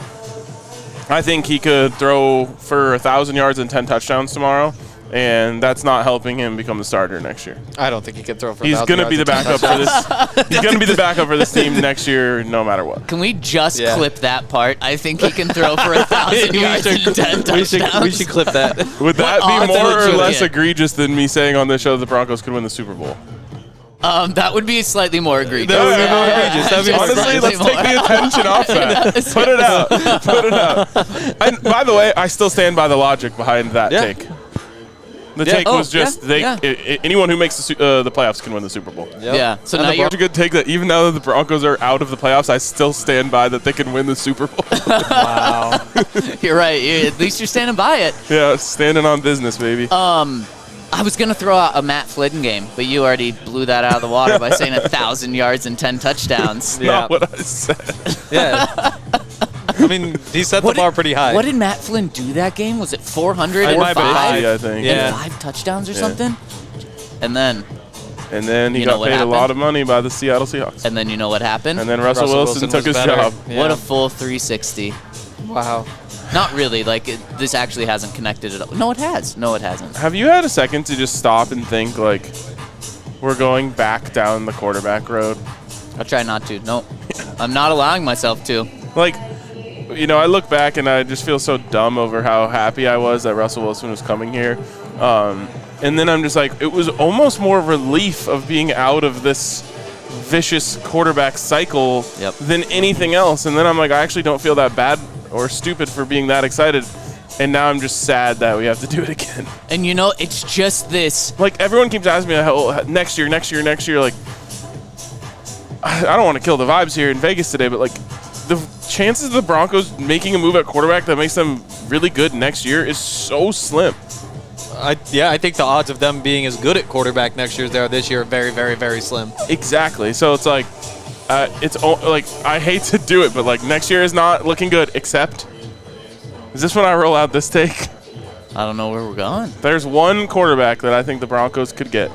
I think he could throw for 1,000 yards and 10 touchdowns tomorrow. and that's not helping him become the starter next year. I don't think he can throw for. He's going to be the backup for this. He's going to be the backup for this team next year, no matter what. Can we just clip that part? I think he can throw for 1,000 yards and 10 touchdowns. We should clip that. Would that What be odds more would or you less get? egregious than me saying on this show that the Broncos could win the Super Bowl? That would be slightly more egregious. That would be more egregious. That'd be Just Honestly, slightly let's take the more. attention off that. Put it out. Put it out. And by the way, I still stand by the logic behind that Yeah. take. The take was just anyone who makes the playoffs can win the Super Bowl. Yep. Yeah. So And now the you're Such a good take that even now that the Broncos are out of the playoffs, I still stand by that they can win the Super Bowl. Wow. you're right. At least you're standing by it. Yeah, standing on business, baby. I was gonna throw out a Matt Flynn game, but you already blew that out of the water by saying 1,000 yards and 10 touchdowns. Yeah. Not what I said. Yeah. I mean, he set the bar pretty high. What did Matt Flynn do that game? Was it 400 It and might have been 5? I think. Yeah. And 5 touchdowns or Yeah. something? And then He You know got what paid happened? a lot of money by the Seattle Seahawks. you know what happened? And then Russell Wilson took was his better. job. Yeah. What a full 360. Wow. Not really. Like, this actually hasn't connected at all. No, it has. No, it hasn't. Have you had a second to just stop and think, like, we're going back down the quarterback road? I'll try not to. No. I'm not allowing myself to. Like, you know, I look back and I just feel so dumb over how happy I was that Russell Wilson was coming here. And then I'm just like, it was almost more relief of being out of this vicious quarterback cycle than anything else. And then I'm like, I actually don't feel that bad or stupid for being that excited. And now I'm just sad that we have to do it again. And, you know, it's just this. Like, everyone keeps asking me, next year. Like, I don't want to kill the vibes here in Vegas today, but, like, the chances of the Broncos making a move at quarterback that makes them really good next year is so slim. I think the odds of them being as good at quarterback next year as they are this year are very, very, very slim. Exactly. So it's like, I hate to do it, but, like, next year is not looking good, except, is this when I roll out this take? I don't know where we're going. There's one quarterback that I think the Broncos could get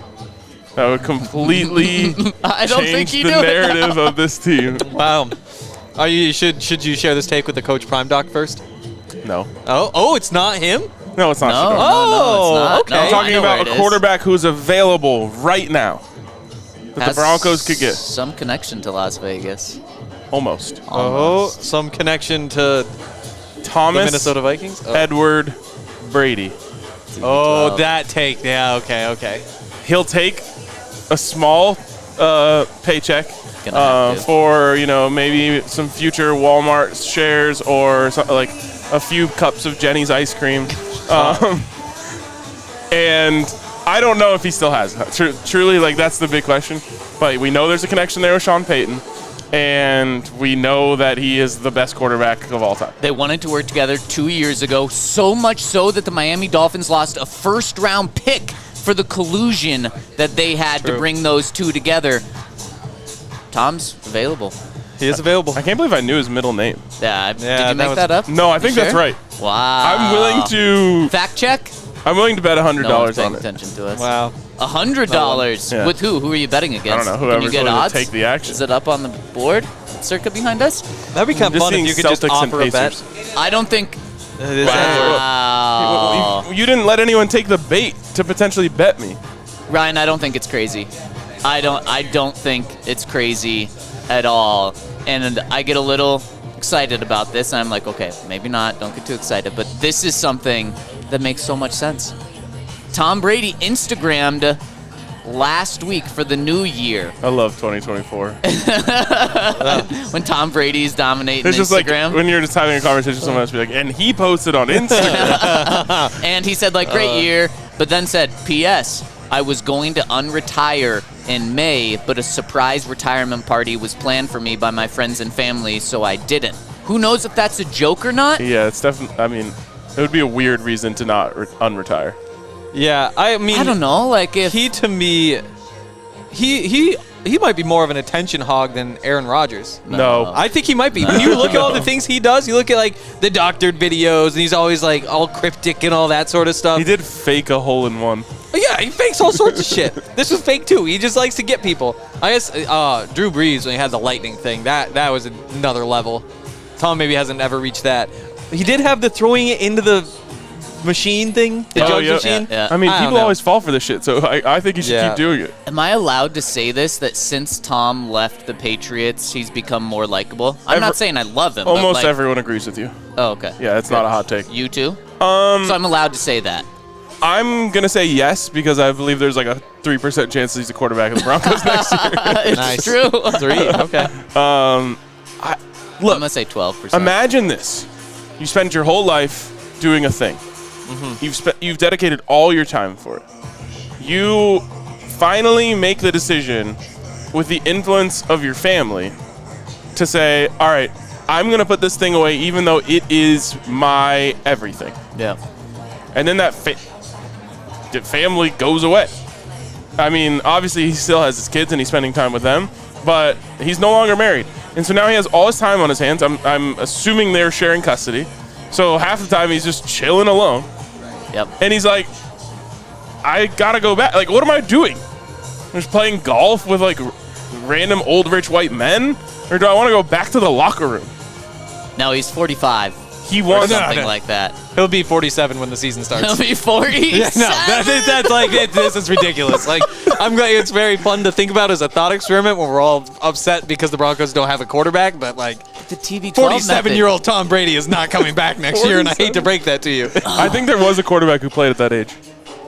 that would completely I don't think change you the do it. narrative of this team. Wow. Should you share this take with the Coach Prime Doc first? No. Oh, it's not him? No, it's not. No, Shador. no, it's not. okay. No, I'm talking I know about where a it is. quarterback who's available right now that the Has Broncos could get. some connection to Las Vegas. Almost. Almost. Some connection to the Thomas Minnesota Vikings? Oh, Edward Brady. oh, that take. Yeah, okay. He'll take a small paycheck Gonna have to. for, you know, maybe some future Walmart shares or like a few cups of Jenny's ice cream. And I don't know if he still has it. Truly, like, that's the big question. But we know there's a connection there with Sean Payton. And we know that he is the best quarterback of all time. They wanted to work together 2 years ago, so much so that the Miami Dolphins lost a first-round pick for the collusion that they had to True. bring those two together. Tom's available. He is available. I can't believe I knew his middle name. Yeah, did you that make was- that up? No, I think You that's sure? right. Wow. I'm willing to. Fact check? I'm willing to bet $100 No one's paying on it. attention to us. Wow. $100. Yeah. With who? Who are you betting against? I don't know. Can Whoever's you get willing to odds? take the action. Is it up on the board? Circa behind us? That'd be kind of Just fun if seeing you could just Celtics and offer a bet. Pacers. I don't think. It is Wow. You didn't let anyone take the bait to potentially bet me. Ryan, I don't think it's crazy. I don't think it's crazy at all. And I get a little excited about this. And I'm like, okay, maybe not. Don't get too excited. But this is something that makes so much sense. Tom Brady Instagrammed last week for the new year I love 2024. when Tom Brady's dominating It's just like Instagram. when you're just having a conversation with someone else, be like, and he posted on Instagram. And he said, like, great year, but then said, P.S., I was going to unretire in May, but a surprise retirement party was planned for me by my friends and family, so I didn't. Who knows if that's a joke or not? Yeah, it's definitely. I mean, it would be a weird reason to not unretire. Yeah, I mean, I don't know. Like, if he to me, he might be more of an attention hog than Aaron Rodgers. No. I think he might be. When you look at all the things he does, you look at like the doctored videos, and he's always like all cryptic and all that sort of stuff. He did fake a hole-in-one. Yeah, he fakes all sorts of shit. This was fake too. He just likes to get people. I guess Drew Brees, when he had the lightning thing, that was another level. Tom maybe hasn't ever reached that. He did have the throwing it into the machine thing? The Oh, jugs yeah. machine? Yeah. I mean, I don't people know. always fall for this shit, so I think you should Yeah. keep doing it. Am I allowed to say this, that since Tom left the Patriots, he's become more likable? I'm not saying I love him. Almost but like, everyone agrees with you. Oh, okay. Yeah, it's not a hot take. You too? So I'm allowed to say that. I'm going to say yes because I believe there's like a 3% chance that he's the quarterback of the Broncos next year. It's Nice. true. 3, okay. I'm Look, going to say 12%. imagine this. You spent your whole life doing a thing. Mm-hmm. You've dedicated all your time for it. You finally make the decision with the influence of your family to say, all right, I'm going to put this thing away even though it is my everything. Yeah. And then that family goes away. I mean, obviously he still has his kids and he's spending time with them, but he's no longer married. And so now he has all his time on his hands. I'm assuming they're sharing custody. So half the time he's just chilling alone. Yep. And he's like, I gotta go back. Like, what am I doing? I'm just playing golf with like random old rich white men? Or do I want to go back to the locker room? No, he's 45. He Or wants something like that. He'll be 47 when the season starts. He'll be 40. Yeah, no, that's like this is ridiculous. Like I'm glad it's very fun to think about as a thought experiment when we're all upset because the Broncos don't have a quarterback. But like The TB12 method. 47-year-old Tom Brady is not coming back next year, and I hate to break that to you. I think there was a quarterback who played at that age.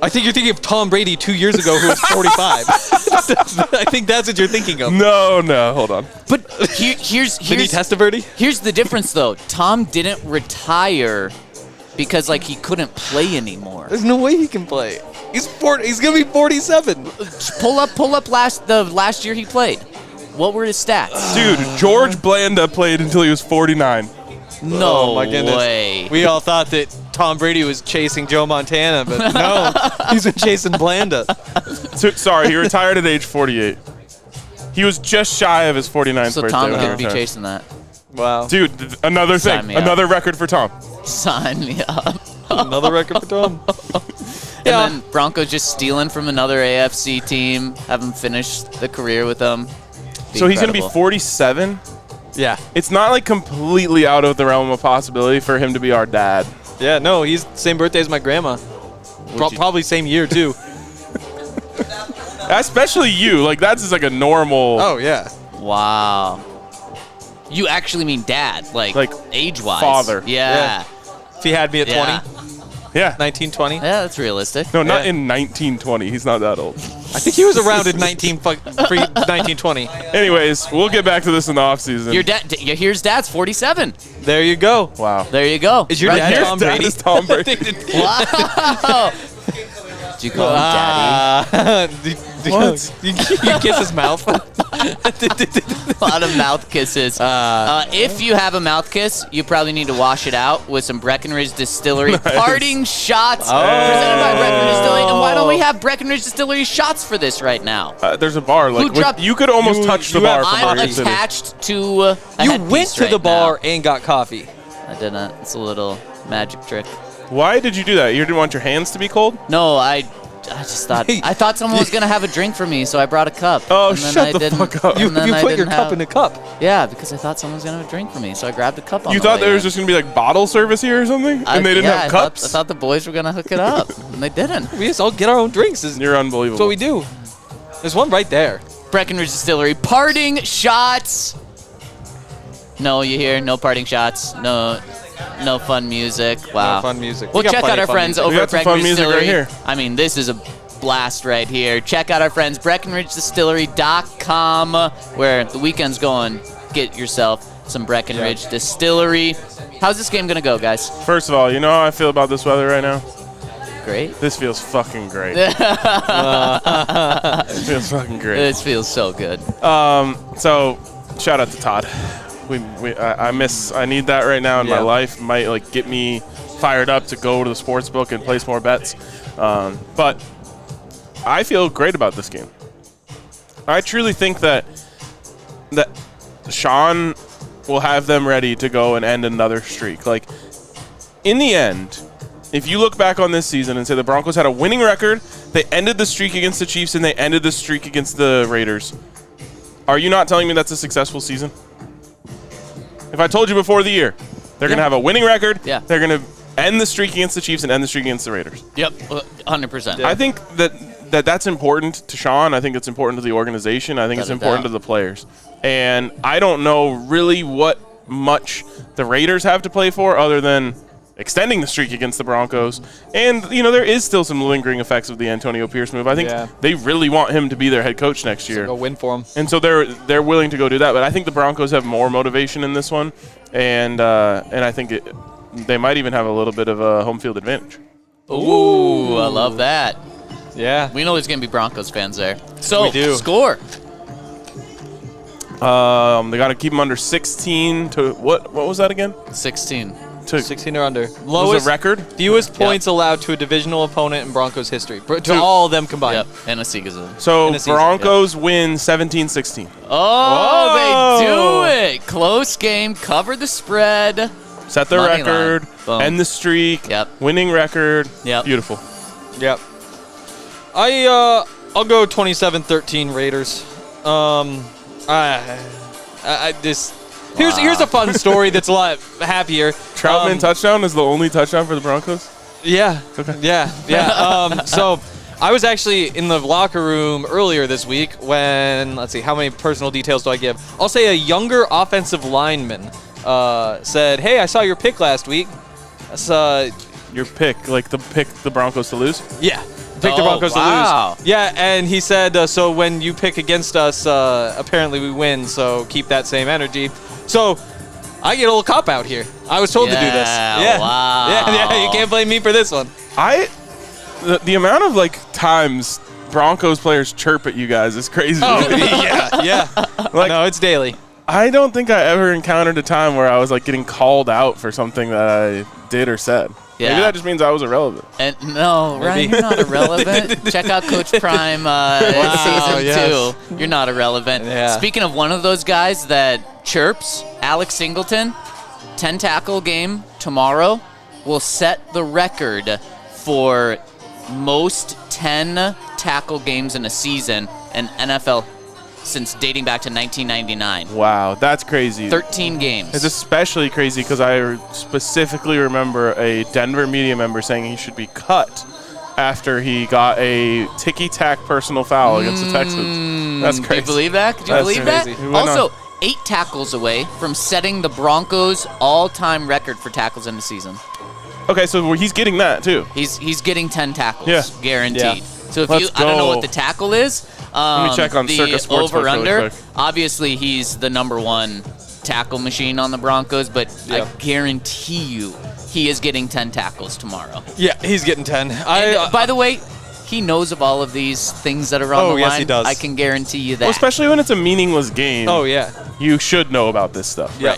I think you're thinking of Tom Brady 2 years ago, who was 45. I think that's what you're thinking of. No, hold on. But here's Vinny Testaverde? here's the difference, though. Tom didn't retire because like he couldn't play anymore. There's no way he can play. He's gonna be 47. Pull up the last year he played. What were his stats? Dude, George Blanda played until he was 49. No Oh, my goodness. way. We all thought that Tom Brady was chasing Joe Montana, but no, he's been chasing Blanda. Sorry, he retired at age 48. He was just shy of his 49th So birthday. Tom when he could be retired. chasing that. Wow. Dude, another Sign thing. me up. Another record for Tom. Sign me up. Another record for Tom. And then Broncos just stealing from another AFC team, have him finish the career with them. So he's going to be Incredible. 47. Yeah. It's not like completely out of the realm of possibility for him to be our dad. Yeah, no, he's same birthday as my grandma. Probably same year, too. Especially you. Like, that's just like a normal. Oh, yeah. Wow. You actually mean dad, like age-wise. father. Yeah. If he had me at 20, Yeah. 1920. Yeah, that's realistic. No, not Yeah. in 1920. He's not that old. I think he was around in 1920. Anyways, we'll get back to this in the offseason. Your dad. Here's dad's 47. There you go. Wow. There you go. Is your Right dad there. Tom Dad Brady? is Tom Brady. Wow. Did you call him daddy? What? You kiss his mouth. A lot of mouth kisses. If you have a mouth kiss, you probably need to wash it out with some Breckenridge Distillery parting shots presented by Breckenridge Distillery. And why don't we have Breckenridge Distillery shots for this right now? There's a bar. Like you could almost touch the bar from I'm Market City. attached to a You headpiece went to right the bar now. and got coffee. I didn't. It's a little magic trick. Why did you do that? You didn't want your hands to be cold? No, I just thought someone was gonna have a drink for me, so I brought a cup. Oh, and then shut I the didn't- fuck up. You and then I put your didn't cup have- in a cup. Yeah, because I thought someone was gonna have a drink for me, so I grabbed a cup. On You the thought way there was in. just going to be like bottle service here or something? And they didn't have cups? I thought the boys were gonna hook it up, and they didn't. We just all get our own drinks. You're unbelievable. That's what we do. There's one right there. Breckenridge Distillery parting shots. No, you hear? No parting shots. No fun music. Wow. No fun music. Well, We got check plenty out our of fun friends music. over We at got some fun Breckenridge music right Distillery. here. I mean, this is a blast right here. Check out our friends, BreckenridgeDistillery.com, where the weekend's going. Get yourself some Breckenridge Distillery. How's this game going to go, guys? First of all, you know how I feel about this weather right now? Great. This feels fucking great. It feels fucking great. This feels so good. So, shout out to Todd. I need that right now in my Yeah. life. Might like get me fired up to go to the sports book and place more bets. But I feel great about this game. I truly think that Sean will have them ready to go and end another streak. Like, in the end, if you look back on this season and say the Broncos had a winning record, they ended the streak against the Chiefs and they ended the streak against the Raiders. Are you not telling me that's a successful season? If I told you before the year, they're going to have a winning record, Yeah. they're going to end the streak against the Chiefs and end the streak against the Raiders. Yep, 100%. I think that's important to Sean. I think it's important to the organization. I think it's important to the players. And I don't know really what much the Raiders have to play for other than extending the streak against the Broncos. And, there is still some lingering effects of the Antonio Pierce move. I think they really want him to be their head coach next year. Go win for him. And so they're willing to go do that. But I think the Broncos have more motivation in this one. And I think they might even have a little bit of a home field advantage. Ooh, I love that. Yeah. We know there's going to be Broncos fans there. So, We do. Score. They got to keep them under 16 to what was that again? 16. To 16 or under. Lowest record? Fewest points allowed to a divisional opponent in Broncos history. To all of them combined. Yep, and a season. So In a season, Broncos win 17-16. Oh, they do it. Close game. Cover the spread. Set the Money record. line. Boom. End the streak. Yep. Winning record. Yep. Beautiful. Yep. I'll go 27-13 Raiders. Here's a fun story that's a lot happier. Troutman touchdown is the only touchdown for the Broncos? Yeah. Okay. Yeah. So I was actually in the locker room earlier this week when, let's see, how many personal details do I give? I'll say a younger offensive lineman said, "Hey, I saw your pick last week." Your pick, like the pick the Broncos to lose? Yeah. Pick the Broncos to wow. lose. Yeah, and he said, so when you pick against us, apparently we win, so keep that same energy. So I get a little cop out here. I was told to do this. Yeah. Wow. Yeah, you can't blame me for this one. The amount of times Broncos players chirp at you guys is crazy. Oh, yeah. No, it's daily. I don't think I ever encountered a time where I was getting called out for something that I did or said. Yeah. Maybe that just means I was irrelevant. And no, Ryan, you're not irrelevant. Check out Coach Prime season 2. You're not irrelevant. Yeah. Speaking of one of those guys that chirps, Alex Singleton, 10-tackle game tomorrow will set the record for most 10-tackle games in a season in NFL since dating back to 1999. Wow, that's crazy. 13 games. It's especially crazy because I specifically remember a Denver media member saying he should be cut after he got a ticky-tack personal foul against the Texans. That's crazy. Can you believe that? Could you That's believe crazy. that? Also, 8 tackles away from setting the Broncos' all-time record for tackles in the season. Okay, so he's getting that too. He's getting 10 tackles, Yeah. guaranteed. Yeah. So if Let's I don't know go. what the tackle is. Let me check on the Circa Sportsbook really over-under. quick. Obviously, he's the number 1 tackle machine on the Broncos, but Yeah. I guarantee you he is getting 10 tackles tomorrow. Yeah, he's getting 10. And, by the way, he knows of all of these things that are on the line. yes, he does. I can guarantee you that. Well, especially when it's a meaningless game. Oh, yeah. You should know about this stuff. Yeah.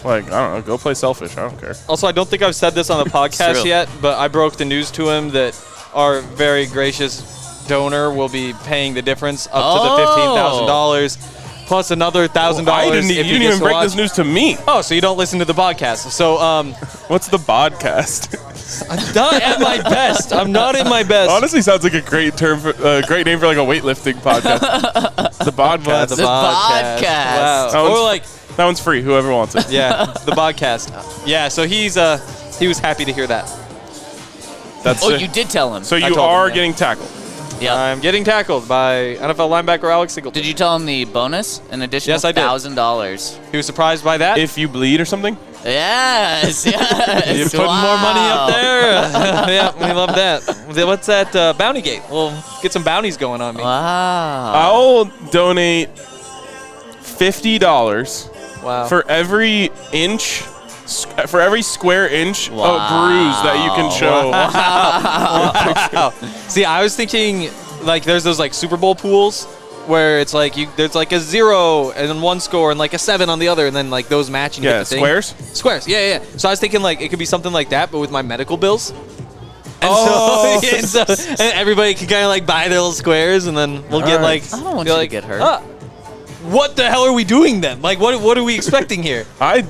Right. I don't know. Go play Selfish. I don't care. Also, I don't think I've said this on the podcast true. yet, but I broke the news to him that our very gracious donor will be paying the difference up to the $15,000 plus another $1,000. You didn't even break this news to me. Oh, so you don't listen to the podcast. So, What's the podcast? I'm not at my best. I'm not at my best. Honestly, sounds like a great term for great name for a weightlifting podcast. The podcast. The The podcast. Wow. That one's- Or That one's free. Whoever wants it. yeah, the podcast. Yeah, so he was happy to hear that. That's Oh, it. you did tell him. So I you told him, are yeah. getting tackled. Yeah. I'm getting tackled by NFL linebacker Alex Singleton. Did you tell him the bonus? An additional Yes, I did. $1,000. He was surprised by that. If you bleed or something. Yes, yes. You're putting more money up there. Yeah, we love that. What's that? Bounty Gate. We'll get some bounties going on me. Wow. I'll donate $50 Wow. for every inch, for every square inch of bruise that you can show. Wow. See, I was thinking there's those Super Bowl pools where it's there's a 0 and then one score and a 7 on the other and then those match and you Yeah, get the thing. squares? Squares. Yeah. So I was thinking it could be something like that, but with my medical bills. And Oh. and everybody can kind of buy their little squares and then we'll get right. I don't want you to get hurt. What the hell are we doing then? What are we expecting here?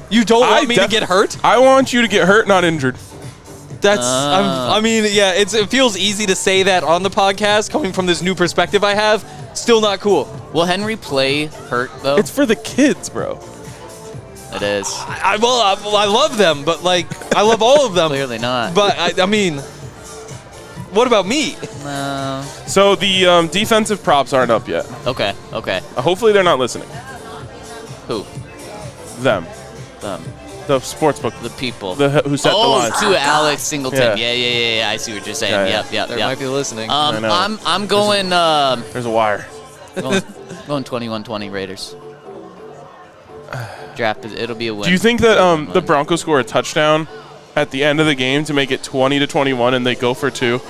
You don't want me to get hurt? I want you to get hurt, not injured. That's. It feels easy to say that on the podcast, coming from this new perspective I have. Still not cool. Will Henry play hurt, though? It's for the kids, bro. It is. I love them, but like I love all of them. Clearly not. But I mean, what about me? No. So the defensive props aren't up yet. Okay. Hopefully they're not listening. Who? Them. The sportsbook. The people. Who set the line. To Alex Singleton. Yeah. Yeah. I see what you're saying. Yeah. Yep. They might be listening. I know. I'm going. There's a wire. Going 21-20 Raiders. Draft. It'll be a win. Do you think that the Broncos score a touchdown at the end of the game to make it 20-21 and they go for 2?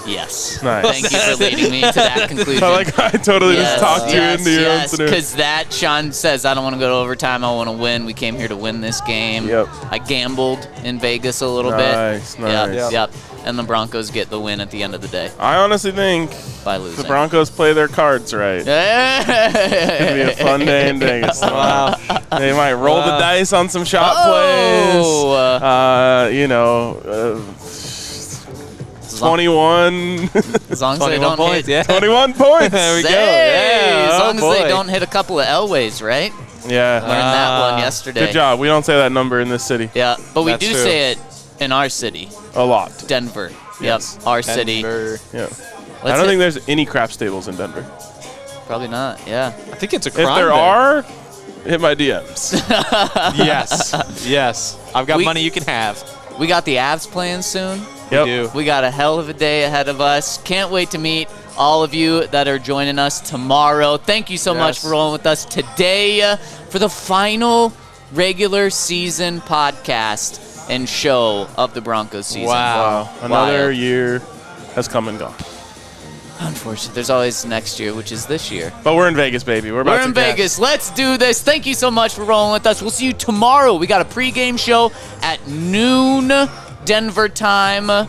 Yes. Nice. Thank you for leading me to that conclusion. I totally just talked you into your own scenario. Because that Sean says I don't want to go to overtime. I want to win. We came here to win this game. Yep. I gambled in Vegas a little bit. Nice. Yep. And the Broncos get the win at the end of the day I honestly think by losing. the Broncos play their cards right. It's gonna be a fun day in Vegas. Wow. They might roll the dice on some shot plays. 21. As long as they 21 don't points, hit. 21 points. There we go. Hey, as long as boy. they don't hit a couple of Elways, right? Yeah. Learned that one yesterday. Good job. We don't say that number in this city. Yeah, but we That's do true. say it in our city, A lot. Denver. Yes. Yep, our city. Denver. Yeah. Let's I don't hit- think there's any crap stables in Denver. Probably not. Yeah. I think it's a crime. If there are, hit my DMs. Yes. I've got We- money you can have. We got the Avs playing soon. Yep. Do. We got a hell of a day ahead of us. Can't wait to meet all of you that are joining us tomorrow. Thank you so much Yes. for rolling with us today for the final regular season podcast and show of the Broncos season. Wow. Another Wild. year has come and gone. Unfortunately, there's always next year, which is this year. But we're in Vegas, baby. We're in Vegas. Let's do this. Thank you so much for rolling with us. We'll see you tomorrow. We got a pregame show at noon Denver time. Are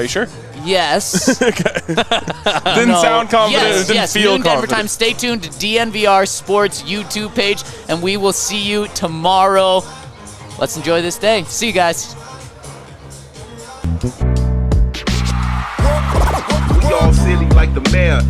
you sure? Yes. Didn't sound confident. Yes, it didn't yes. feel Noon Denver confident. time. Stay tuned to DNVR Sports YouTube page, and we will see you tomorrow. Let's enjoy this day. See you guys. We all silly like the mayor.